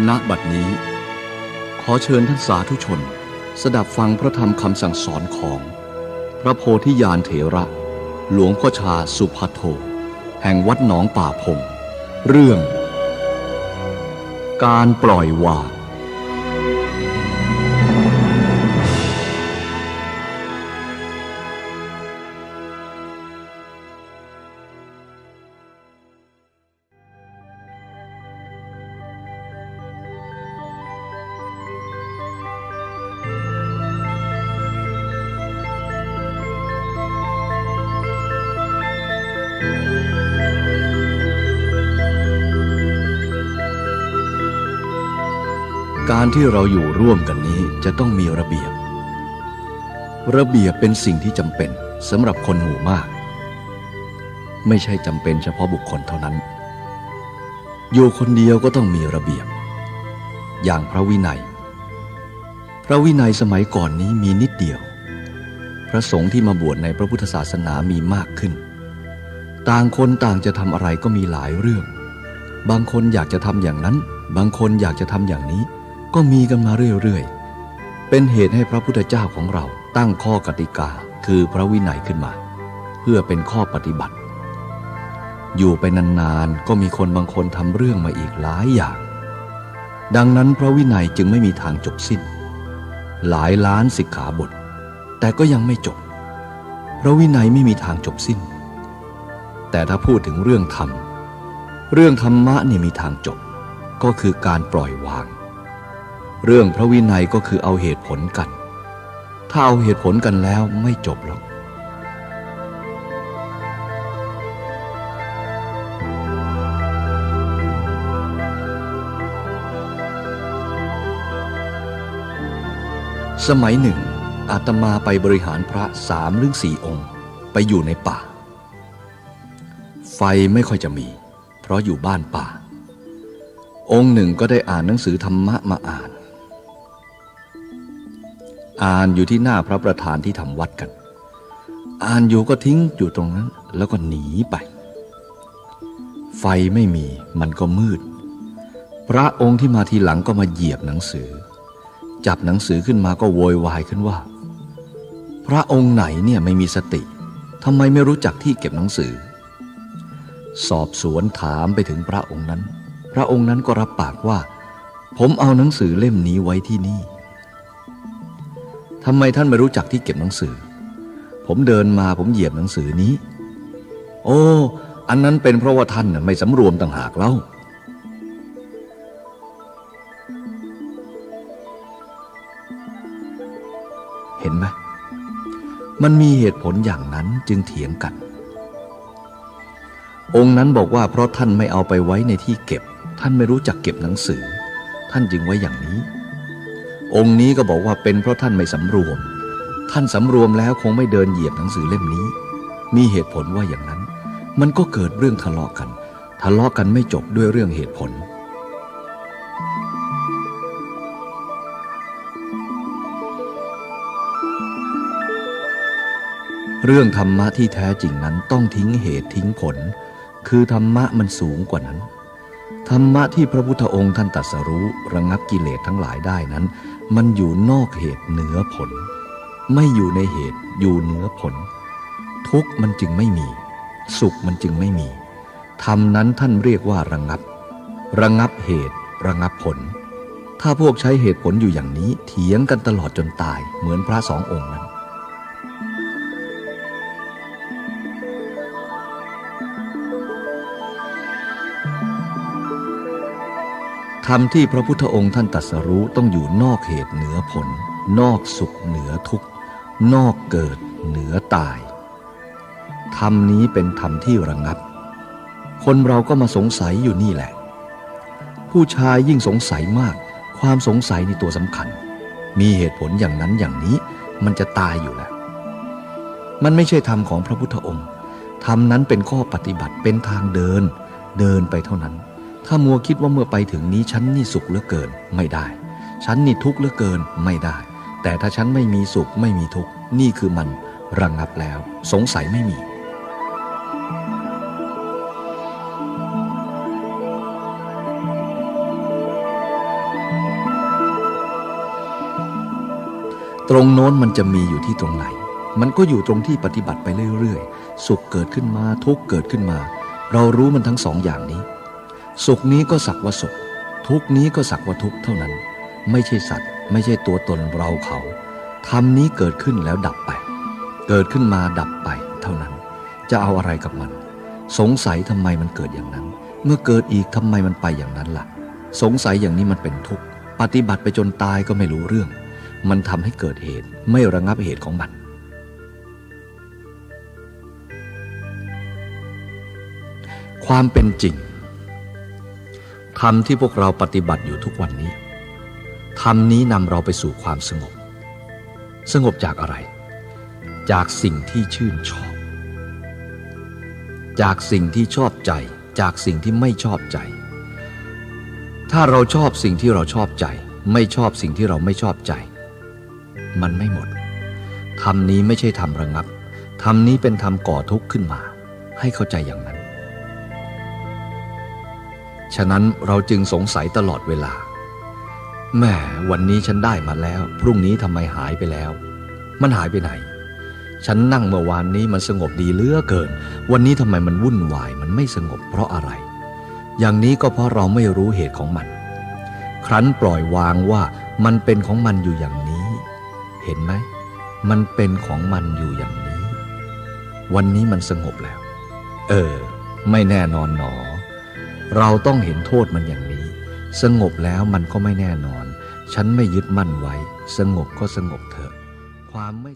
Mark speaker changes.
Speaker 1: ณ บัดนี้ขอเชิญท่านสาธุชนสดับฟังพระธรรมคำสั่งสอนของพระโพธิญาณเถระหลวงพ่อชาสุภัทโทแห่งวัดหนองป่าพงเรื่องการปล่อยวางการที่เราอยู่ร่วมกันนี้จะต้องมีระเบียบเป็นสิ่งที่จำเป็นสำหรับคนหมู่มากไม่ใช่จำเป็นเฉพาะบุคคลเท่านั้นอยู่คนเดียวก็ต้องมีระเบียบอย่างพระวินัยสมัยก่อนนี้มีนิดเดียวพระสงฆ์ที่มาบวชในพระพุทธศาสนามีมากขึ้นต่างคนต่างจะทำอะไรก็มีหลายเรื่องบางคนอยากจะทำอย่างนั้นบางคนอยากจะทำอย่างนี้ก็มีกันมาเรื่อยๆเป็นเหตุให้พระพุทธเจ้าของเราตั้งข้อกติกาคือพระวินัยขึ้นมาเพื่อเป็นข้อปฏิบัติอยู่ไปนานๆก็มีคนบางคนทำเรื่องมาอีกหลายอย่างดังนั้นพระวินัยจึงไม่มีทางจบสิ้นหลายล้านสิกขาบทแต่ก็ยังไม่จบพระวินัยไม่มีทางจบสิ้นแต่ถ้าพูดถึงเรื่องธรรมะนี่มีทางจบก็คือการปล่อยวางเรื่องพระวินัยก็คือเอาเหตุผลกันถ้าเอาเหตุผลกันแล้วไม่จบหรอกสมัยหนึ่งอาตมาไปบริหารพระ3 หรือ 4 องค์ไปอยู่ในป่าไฟไม่ค่อยจะมีเพราะอยู่บ้านป่าองค์หนึ่งก็ได้อ่านหนังสือธรรมะมาอ่านอยู่ที่หน้าพระประธานที่ทำวัดกันอ่านอยู่ก็ทิ้งอยู่ตรงนั้นแล้วก็หนีไปไฟไม่มีมันก็มืดพระองค์ที่มาทีหลังก็มาเหยียบหนังสือจับหนังสือขึ้นมาก็โวยวายขึ้นว่าพระองค์ไหนเนี่ยไม่มีสติทำไมไม่รู้จักที่เก็บหนังสือสอบสวนถามไปถึงพระองค์นั้นพระองค์นั้นก็รับปากว่าผมเอาหนังสือเล่มนี้ไว้ที่นี่ทำไมท่านไม่รู้จักที่เก็บหนังสือผมเดินมาผมเหยียบหนังสือนี้โอ้อันนั้นเป็นเพราะว่าท่านไม่สำรวมต่างหากเล่าเห็นไหมมันมีเหตุผลอย่างนั้นจึงเถียงกันองค์นั้นบอกว่าเพราะท่านไม่เอาไปไว้ในที่เก็บท่านไม่รู้จักเก็บหนังสือท่านจึงไว้อย่างนี้องค์นี้ก็บอกว่าเป็นเพราะท่านไม่สำรวมท่านสำรวมแล้วคงไม่เดินเหยียบหนังสือเล่มนี้มีเหตุผลว่าอย่างนั้นมันก็เกิดเรื่องทะเลาะกันไม่จบด้วยเรื่องเหตุผลเรื่องธรรมะที่แท้จริงนั้นต้องทิ้งเหตุทิ้งผลคือธรรมะมันสูงกว่านั้นธรรมะที่พระพุทธองค์ท่านตรัสรู้ระงับกิเลสทั้งหลายได้นั้นมันอยู่นอกเหตุเหนือผลไม่อยู่ในเหตุอยู่เหนือผลทุกข์มันจึงไม่มีสุขมันจึงไม่มีธรรมนั้นท่านเรียกว่าระงับเหตุระงับผลถ้าพวกใช้เหตุผลอยู่อย่างนี้เถียงกันตลอดจนตายเหมือนพระ2 องค์นั้นธรรมที่พระพุทธองค์ท่านตรัสรู้ต้องอยู่นอกเหตุเหนือผลนอกสุขเหนือทุกข์นอกเกิดเหนือตายธรรมนี้เป็นธรรมที่ระงับคนเราก็มาสงสัยอยู่นี่แหละผู้ชายยิ่งสงสัยมากความสงสัยในตัวสำคัญมีเหตุผลอย่างนั้นอย่างนี้มันจะตายอยู่แล้วมันไม่ใช่ธรรมของพระพุทธองค์ธรรมนั้นเป็นข้อปฏิบัติเป็นทางเดินไปเท่านั้นถ้ามัวคิดว่าเมื่อไปถึงนี้ฉันนี่สุขเหลือเกินไม่ได้ฉันนี่ทุกข์เหลือเกินไม่ได้แต่ถ้าฉันไม่มีสุขไม่มีทุกข์นี่คือมันระงับแล้วสงสัยไม่มี
Speaker 2: พ
Speaker 1: ตรงโน้นมันจะมีอยู่ที่ตรงไหนมันก็อยู่ตรงที่ปฏิบัติไปเรื่อยๆสุขเกิดขึ้นมาทุกข์เกิดขึ้นมาเรารู้มันทั้งสองอย่างนี้สุขนี้ก็สักว่าสุขทุกข์นี้ก็สักว่าทุกข์เท่านั้นไม่ใช่สัตว์ไม่ใช่ตัวตนเราเขาธรรมนี้เกิดขึ้นแล้วดับไปเกิดขึ้นมาดับไปเท่านั้นจะเอาอะไรกับมันสงสัยทำไมมันเกิดอย่างนั้นเมื่อเกิดอีกทำไมมันไปอย่างนั้นล่ะสงสัยอย่างนี้มันเป็นทุกข์ปฏิบัติไปจนตายก็ไม่รู้เรื่องมันทำให้เกิดเหตุไม่ระงับเหตุของมันความเป็นจริงธรรมที่พวกเราปฏิบัติอยู่ทุกวันนี้ธรรมนี้นำเราไปสู่ความสงบสงบจากอะไรจากสิ่งที่ชื่นชอบจากสิ่งที่ชอบใจจากสิ่งที่ไม่ชอบใจถ้าเราชอบสิ่งที่เราชอบใจไม่ชอบสิ่งที่เราไม่ชอบใจมันไม่หมดธรรมนี้ไม่ใช่ธรรมระงับธรรมนี้เป็นธรรมก่อทุกข์ขึ้นมาให้เข้าใจอย่างนั้นฉะนั้นเราจึงสงสัยตลอดเวลาแม่วันนี้ฉันได้มาแล้วพรุ่งนี้ทำไมหายไปแล้วมันหายไปไหนฉันนั่งเมื่อวานนี้มันสงบดีเหลือเกินวันนี้ทำไมมันวุ่นวายมันไม่สงบเพราะอะไรอย่างนี้ก็เพราะเราไม่รู้เหตุของมันครั้นปล่อยวางว่ามันเป็นของมันอยู่อย่างนี้เห็นไหมมันเป็นของมันอยู่อย่างนี้วันนี้มันสงบแล้วไม่แน่นอนหนอเราต้องเห็นโทษมันอย่างนี้สงบแล้วมันก็ไม่แน่นอนฉันไม่ยึดมั่นไว้สงบก็สงบเถอะความไม่